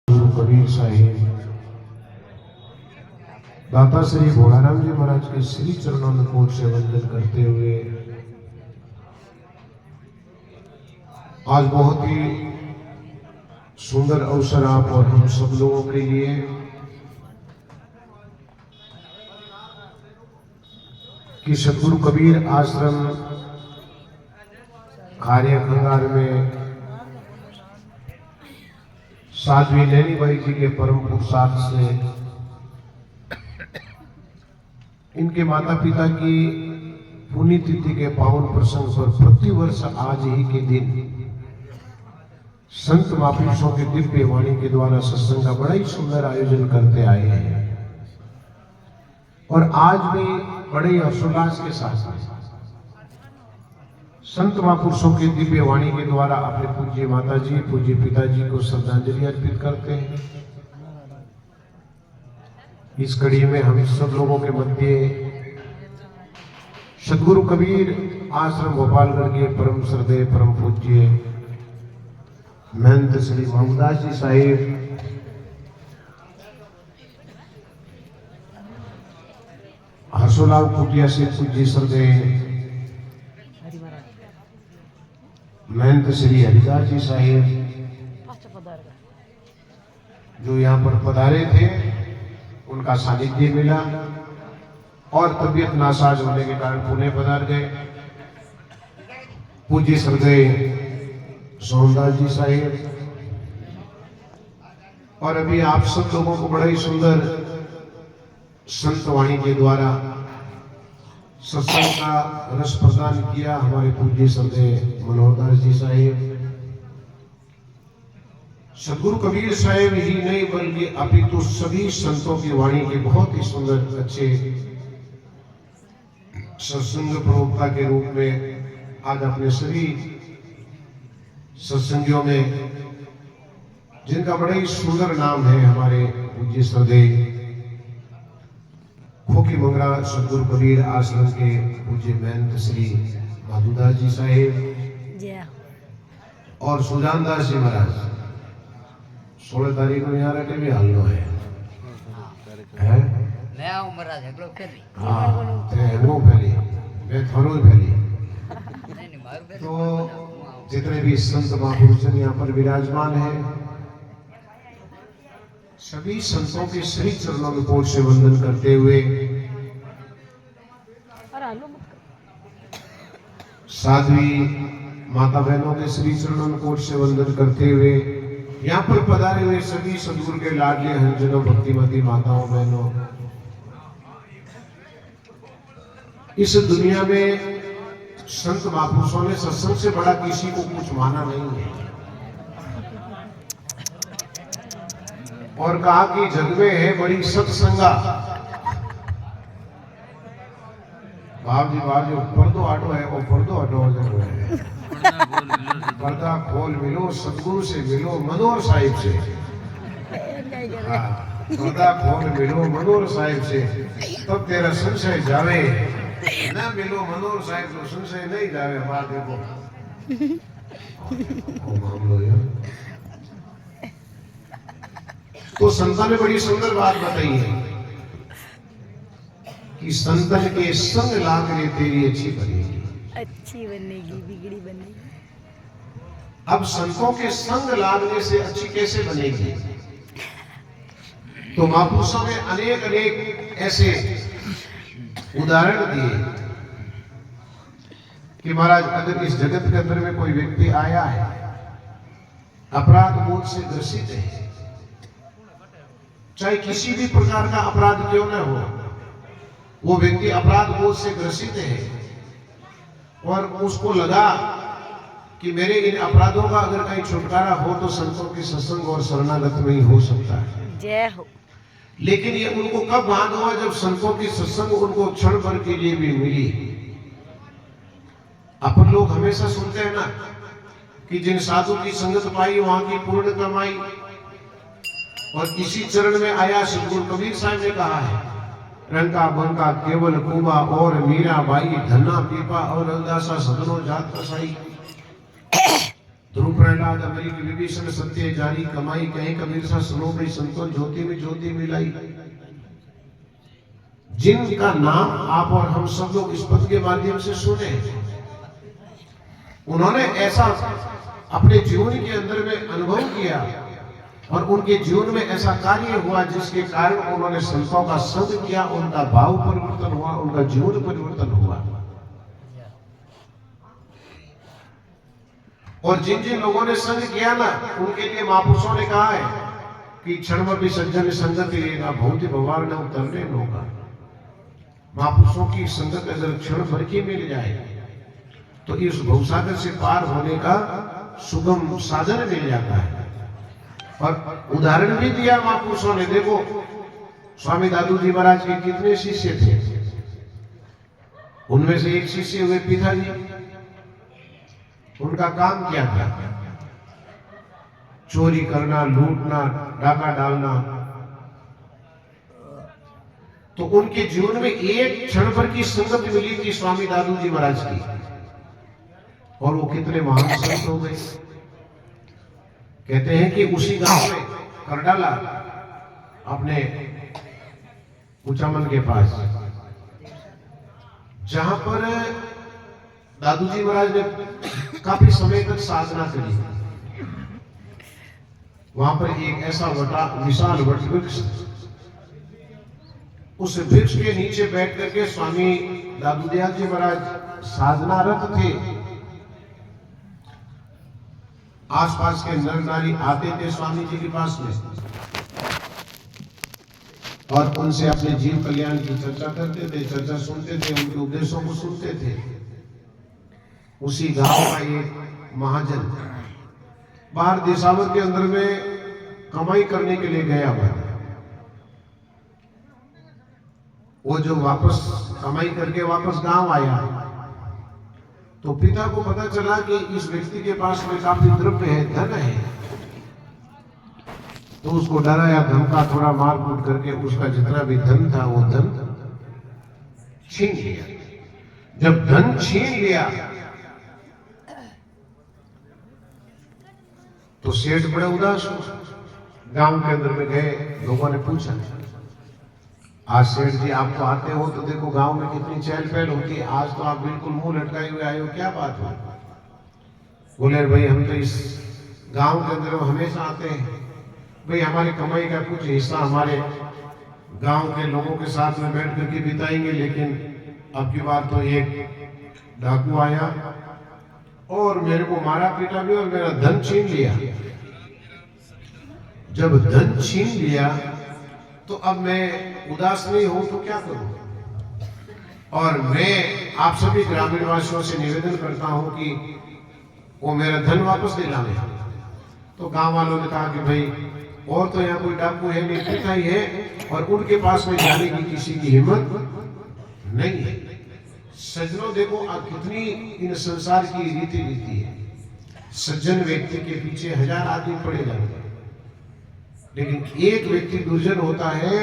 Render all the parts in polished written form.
गुरु कबीर साहिब दाता श्री भोलाराम जी महाराज के श्री चरणों में कोट से वंदन करते हुए आज बहुत ही सुंदर अवसर आप और हम सब लोगों के लिए कि सतगुरु कबीर आश्रम कार्य खंगार में साध्वी नैनीबाई जी के परम पुरुषार्थ से इनके माता पिता की पुण्यतिथि के पावन प्रसंग पर प्रतिवर्ष आज ही के दिन संत महापुरुषों के दिव्य वाणी के द्वारा सत्संग का बड़ा ही सुंदर आयोजन करते आए हैं और आज भी बड़े ही हर्षोल्लास के साथ संत महापुरुषों के दिव्य वाणी के द्वारा अपने पूज्य माता जी पूज्य पिताजी को श्रद्धांजलि अर्पित करते हैं। इस कड़ी में हम सब लोगों के मध्य सतगुरु कबीर आश्रम गोपालगढ़ के परम श्रद्धेय परम पूज्य महंत श्री मोहम्मदास जी साहिब हर्षोलाल कुटिया से पूज्य श्रद्धेय महंत श्री हरिदास जी साहिब जो यहाँ पर पधारे थे उनका सानिध्य मिला और तबीयत नासाज होने के कारण पुणे पधार गए। पूज्य श्रद्धेय सोमदास जी साहिब और अभी आप सब लोगों को बड़ा ही सुंदर संत वाणी के द्वारा सत्संग का रस प्रदान किया हमारे पूज्य श्रद्धेय मनोहरदास जी साहिब। सतगुरु कबीर साहिब ही नहीं बल्कि अपितु सभी संतों की वाणी के बहुत ही सुंदर अच्छे सत्संग प्रवक्ता के रूप में आज अपने सभी सत्संगियों में जिनका बड़ा ही सुंदर नाम है हमारे पूज्य श्रद्धेय खोकी मंगरा सतगुरु कबीर आश्रम के पूज्य महंत श्री माधुदास जी साहेब और सुजान दास जी महाराज 16 तारीख को यहाँ रखे भी हालो है नया उम्र झगड़ो फैली हाँ ते हेलो फैली मैं थोड़ो फैली तो जितने भी संत महापुरुष यहाँ पर विराजमान है सभी संतों के श्री चरणों में कोट से वंदन करते हुए साध्वी माता बहनों के श्री चरणों में कोट से वंदन करते हुए यहाँ पर पधारे हुए सभी सदगुरु के लाडले हरिजनों भक्तिमती माताओं बहनों, इस दुनिया में संत महापुरुषों ने सत्संग से बड़ा किसी को कुछ माना नहीं है और कहा कि जग में है बड़ी सत्संगा। बाप जी पर्दो आटो है वो पर्दो आटो है पर्दा खोल मिलो सतगुरु से मिलो मनोहर साहिब से। पर्दा खोल मिलो मनोहर साहिब से तब तेरा संशय जावे, न मिलो मनोहर साहिब तो संशय नहीं जावे। हमारा देखो तो संतन ने बड़ी सुंदर बात बताई है कि संतन के संग लाग रे तेरी अच्छी बनेगी बिगड़ी बनेगी। अब संतों के संग लागने से अच्छी कैसे बनेगी? तो महापुरुषों ने अनेक अनेक ऐसे उदाहरण दिए कि महाराज अगर इस जगत के अंदर में कोई व्यक्ति आया है अपराध बोध से ग्रसित है, चाहे किसी भी प्रकार का अपराध क्यों न हो, वो व्यक्ति अपराध बोध से ग्रसित है और उसको लगा कि मेरे इन अपराधों का अगर कहीं छुटकारा हो तो संतों के सत्संग और शरणागत में ही हो सकता है। जय हो। लेकिन ये उनको कब भान हुआ जब संतों की सत्संग उनको क्षण भर के लिए भी मिली। अपन लोग हमेशा सुनते हैं ना कि जिन साधु की संगत पाई वहां की पूर्ण कमाई, और इसी चरण में आया सतगुरु कबीर साहब ने कहा है रंका बंका केवल कुबा और मीरा बाई धन्ना पीपा और रंगदासा सदनो जात कसाई। ध्रुव प्रहलाद अमरीक विभीषण सत्य जारी कमाई कहीं कबीर सा सुनो भाई संतों ज्योति में ज्योति मिलाई। जिनका नाम आप और हम सब लोग इस पद के माध्यम से सुने, उन्होंने ऐसा अपने जीवन के अंदर में अनुभव किया और उनके जीवन में ऐसा कार्य हुआ जिसके कारण उन्होंने संतों का संग किया, उनका भाव परिवर्तन हुआ, उनका जीवन परिवर्तन हुआ। और जिन जिन लोगों ने संग किया ना, उनके लिए महापुरुषों ने कहा है कि क्षण में भी सज्जन संगत लेगा भौति भवार न उतरने होगा। महापुरुषों की संगत अगर क्षण भर की मिल जाए तो इस भवसागर से पार होने का सुगम साधन मिल जाता है। और उदाहरण भी दिया महापुरुषों ने। देखो स्वामी दादू जी महाराज के कितने शिष्य थे, उनमें से एक शिष्य हुए पिताजी। उनका काम क्या था? चोरी करना, लूटना, डाका डालना। तो उनके जीवन में एक क्षण भर की संगत मिली थी स्वामी दादू जी महाराज की, और वो कितने महान संत हो गए। कहते हैं कि उसी गांव में करडाला अपने कुचामन के पास, जहां पर दादू जी महाराज ने काफी समय तक साधना करी, वहां पर एक ऐसा विशाल वट वृक्ष, उस वृक्ष के नीचे बैठ करके स्वामी दादू दयाल जी महाराज साधनारत थे। आसपास के नर नारी आते थे स्वामी जी के पास में और उनसे अपने जीव कल्याण की चर्चा करते थे, चर्चा सुनते थे, उनके उपदेशों को सुनते थे। उसी गांव का एक महाजन बाहर देशावर के अंदर में कमाई करने के लिए गया हुआ था। वो जो वापस कमाई करके वापस गांव आया तो पिता को पता चला कि इस व्यक्ति के पास में काफी द्रव्य है, धन है। तो उसको डराया, धमका, थोड़ा मार कूट करके उसका जितना भी धन था वो धन छीन लिया। जब धन छीन लिया तो सेठ बड़े उदास हो। गांव के अंदर में गए, लोगों ने पूछा, आज सेठ जी आप तो आते हो तो देखो गांव में कितनी चहल पहल होती है, आज तो आप बिल्कुल मुंह लटकाए हुए आए हो, क्या बात हो? बोले भाई हम तो इस गांव के अंदर हमेशा आते हैं, भाई हमारी कमाई का कुछ हिस्सा हमारे गांव के लोगों के साथ में बैठ करके बिताएंगे, लेकिन अब की बार तो एक डाकू आया और मेरे को मारा पीटा भी और मेरा धन छीन लिया। जब धन छीन लिया तो अब मैं उदास नहीं हूं तो क्या करूं? और मैं आप सभी ग्रामीण वासियों से निवेदन करता हूं कि वो मेरा धन वापस दिलावे। तो गांव वालों ने कहा कि भाई और तो यहाँ कोई डाकू है नहीं, पिता ही है और उनके पास में जाने की किसी की हिम्मत नहीं है। सज्जनों देखो अब कितनी इन संसार की रीति रीति है। सज्जन व्यक्ति के पीछे हजार आदमी पड़े जाते हैं, लेकिन एक व्यक्ति दुर्जन होता है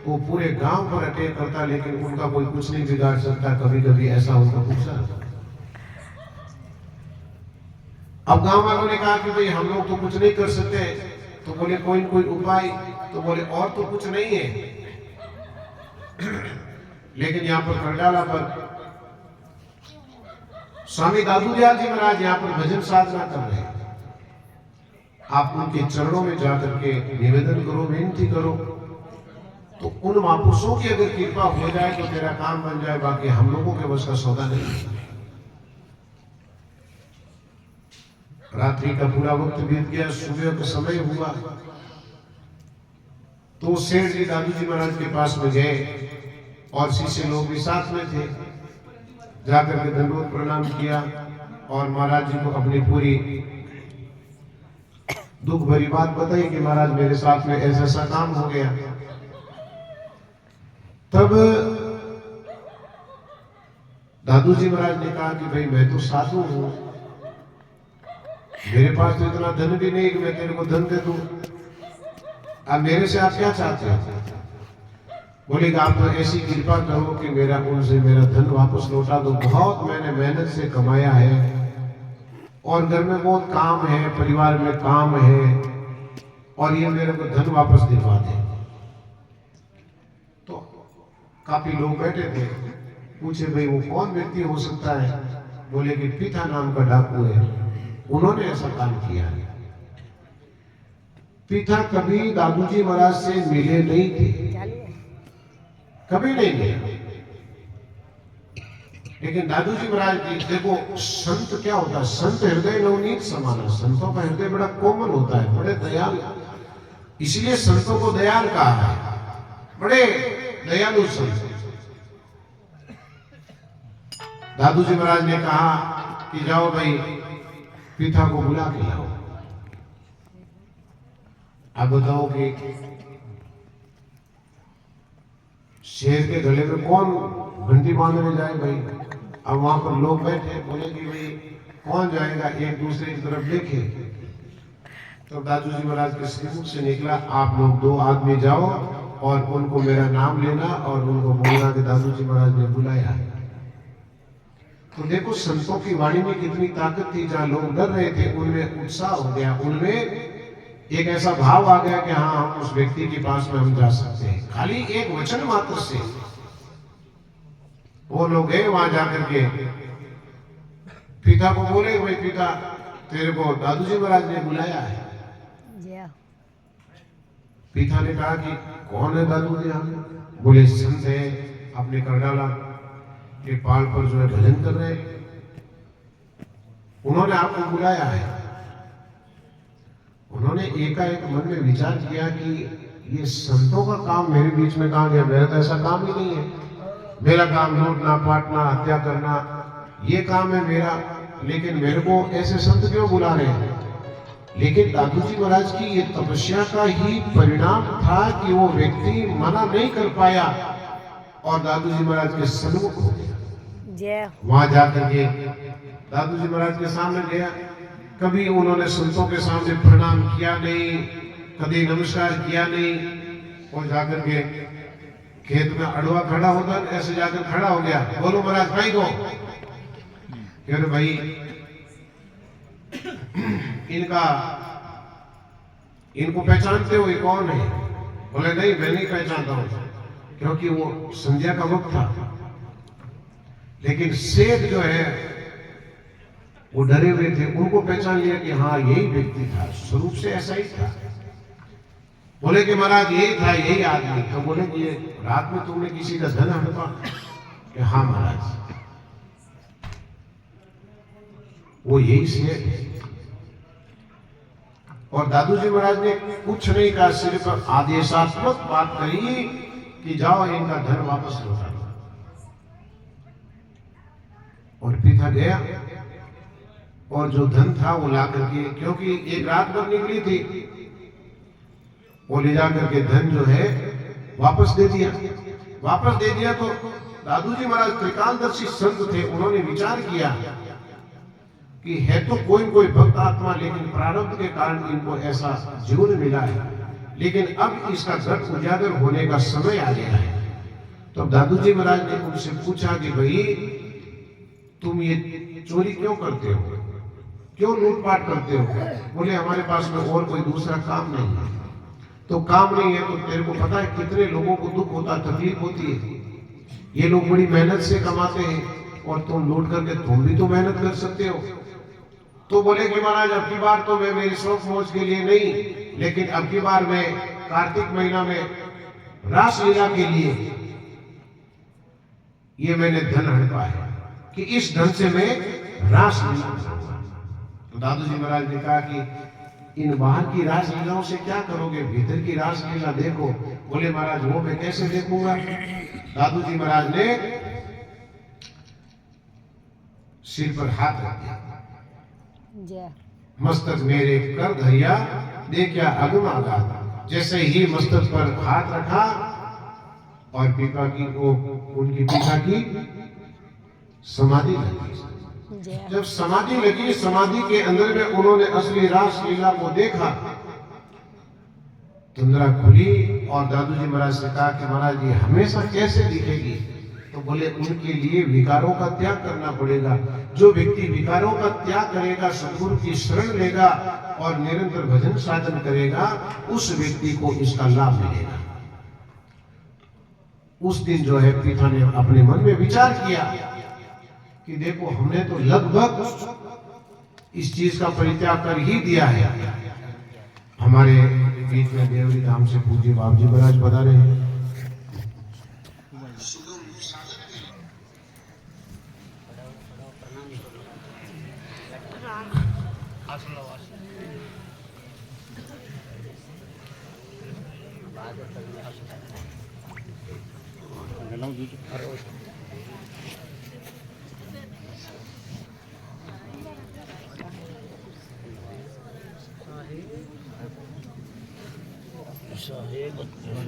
वो पूरे गांव पर अटैक करता है, लेकिन उनका कोई कुछ नहीं बिगाड़ सकता। कभी कभी ऐसा उनका गुस्सा। अब गांव वालों ने कहा कि भाई हम लोग तो कुछ नहीं कर सकते, तो बोले कोई उपाय? तो बोले और तो कुछ नहीं है, लेकिन यहाँ पर करडाला पर स्वामी दादू दयाल जी महाराज यहाँ पर भजन साधना कर रहे हैं। आप उनके चरणों में जाकर के निवेदन करो, विनती करो, तो उन महापुरुषों की अगर कृपा हो जाए तो तेरा काम बन जाए, बाकी हम लोगों के बस का सौदा नहीं। रात्रि का पूरा वक्त बीत गया, सुबह का समय हुआ तो सेठ जी दादू जी महाराज के पास में गए और शिष्य लोग भी साथ में थे। जाकर के दंडवत प्रणाम किया और महाराज जी को अपनी पूरी दुख भरी बात बताई कि महाराज मेरे साथ में ऐसा ऐसा काम हो गया। तब दादू जी महाराज ने कहा कि भाई मैं तो साधु हूं, मेरे पास तो इतना धन भी नहीं कि मैं तेरे को धन दे दूं। अब मेरे से आप क्या चाहते हो? बोले कि आप तो ऐसी कृपा करो कि मेरा उनसे मेरा धन वापस लौटा दो। बहुत मैंने मेहनत से कमाया है और घर में बहुत काम है, परिवार में काम है, और ये मेरे को धन वापस दिलवा दे। तो काफी लोग बैठे थे, पूछे भाई वो कौन व्यक्ति हो सकता है? बोले कि पिता नाम का डाकू है, उन्होंने ऐसा काम किया है। पिता कभी दादूजी महाराज से मिले नहीं थे, कभी नहीं मिले। लेकिन दादूजी महाराज जी, देखो संत क्या होता है, संत हृदय नवनीत समाना, संतों का हृदय बड़ा कोमल होता है, बड़े दयालु, इसलिए संतों को दयाल कहा है, बड़े दयालु संत। दादूजी महाराज ने कहा कि जाओ भाई पिता को बुला के लाओ। अब बताओ कि शेर के गले में कौन घंटी बांधने जाए भाई? अब वहां पर लोग बैठे, बोले कि भाई कौन जाएगा, एक दूसरे की तरफ देखे। तो दादूजी महाराज के श्रीमुख से निकला, आप लोग 2 आदमी जाओ और उनको मेरा नाम लेना और उनको बोलना कि दादूजी महाराज ने बुलाया। तो देखो संतों की वाणी में कितनी ताकत थी। जहां लोग डर रहे थे उनमें उत्साह हो गया, उनमें एक ऐसा भाव आ गया कि हाँ हम उस व्यक्ति के पास में हम जा सकते हैं। खाली एक वचन मात्र से वो लोग गए वहां जाकर के पिता को बोले, भाई पिता तेरे को दादूजी महाराज ने बुलाया है। पिता ने कहा कि कौन है दादूजी? बोले संत है, अपने करडाला के पाल पर जो है भजन कर रहे, उन्होंने आपको बुलाया है। उन्होंने एकाएक मन में विचार किया कि ये संतों का काम मेरे बीच में कहां गया? मेरा तो ऐसा काम ही नहीं है, मेरा काम लूटना, पाटना, हत्या करना, ये काम है मेरा, लेकिन मेरे को ऐसे संत क्यों बुला रहे हैं? लेकिन दादूजी महाराज की ये तपस्या का ही परिणाम था कि वो व्यक्ति मना नहीं कर पाया और दादूजी महाराज के सन्मुख हो गया। वहां जाकर के दादूजी महाराज के सामने गया, कभी उन्होंने संतों के सामने प्रणाम किया नहीं, कभी नमस्कार किया नहीं, और जाकर के खेत में अड़वा खड़ा होता ऐसे जाकर खड़ा हो गया, बोलो महाराज भाई को, अरे भाई इनको पहचानते हो, ये कौन है? बोले नहीं मैं नहीं पहचानता हूं, क्योंकि वो संध्या का वक्त था। लेकिन सेठ जो है वो डरे हुए थे, उनको पहचान लिया कि हाँ यही व्यक्ति था, स्वरूप से ऐसा ही था। बोले कि महाराज यही था, यही आदमी। तो बोले कि ये रात में तुमने किसी का धन हड़पा? कि हाँ महाराज, वो यही सेठ है। और दादूजी महाराज ने कुछ नहीं कहा, सिर्फ आदेशात्मक बात करी कि जाओ इनका धन वापस लौटा। और पिता गया और जो धन था वो ला करके, क्योंकि एक रात भर निकली थी, वो ले जाकर के धन जो है वापस दे दिया। वापस दे दिया तो दादूजी महाराज त्रिकालदर्शी संत थे, उन्होंने विचार किया कि है तो कोई भक्त आत्मा, लेकिन प्रारब्ध के कारण इनको ऐसा जीवन मिला है, लेकिन अब इसका घट उजागर होने का समय आ गया है। तो दादूजी महाराज ने उनसे पूछा कि भाई तुम ये चोरी क्यों करते हो, क्यों लूटपाट करते हो? बोले हमारे पास में और कोई दूसरा काम नहीं है। तो काम नहीं है तो तेरे को पता है कितने लोगों को दुख होता, तकलीफ होती है, ये लोग बड़ी मेहनत से कमाते हैं और तुम लूट करके तुम भी तो मेहनत कर सकते हो। तो बोले कि महाराज अब की बार तो मैं मेरी शौक मौज के लिए नहीं, लेकिन अब की बार मैं कार्तिक महीना में रासलीला के लिए ये मैंने धन हड़पा है कि इस धन से मैं रासलीला करूंगा। तो दादूजी महाराज ने कहा कि इन बाहर की रासलीलाओं से क्या करोगे, भीतर की रासलीला देखो। बोले महाराज वो मैं कैसे देखूंगा? दादूजी महाराज ने सिर पर हाथ रख दिया, मस्तक मेरे कर धरिया देखा अगम आघात। जैसे ही मस्तक पर हाथ रखा और पिता की उनकी पिता की समाधि लगी। जब समाधि लगी, समाधि के अंदर में उन्होंने असली रासलीला को देखा, तुंदरा खुली और दादूजी महाराज से कहा कि महाराज ये हमेशा कैसे दिखेगी? तो बोले उनके लिए विकारों का त्याग करना पड़ेगा। जो व्यक्ति विकारों का त्याग करेगा, सद्गुरु की शरण लेगा और निरंतर भजन साधन करेगा, उस व्यक्ति को इसका लाभ मिलेगा। उस दिन जो है पिता ने अपने मन में विचार किया कि देखो हमने तो लगभग इस चीज का परित्याग कर ही दिया है। हमारे बीच में देवरी धाम से पूज्य बाबू जी महाराज बता रहे हैं।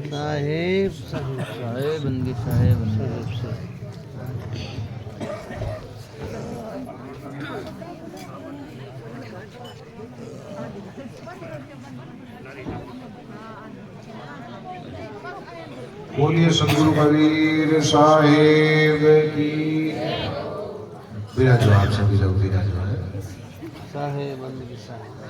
साहेब साहेब बनगे साहेब बोलिए सदगुरु कबीर साहेब की। विराजो आप सभी लोग विराजो है। साहेब बनगे साहेब।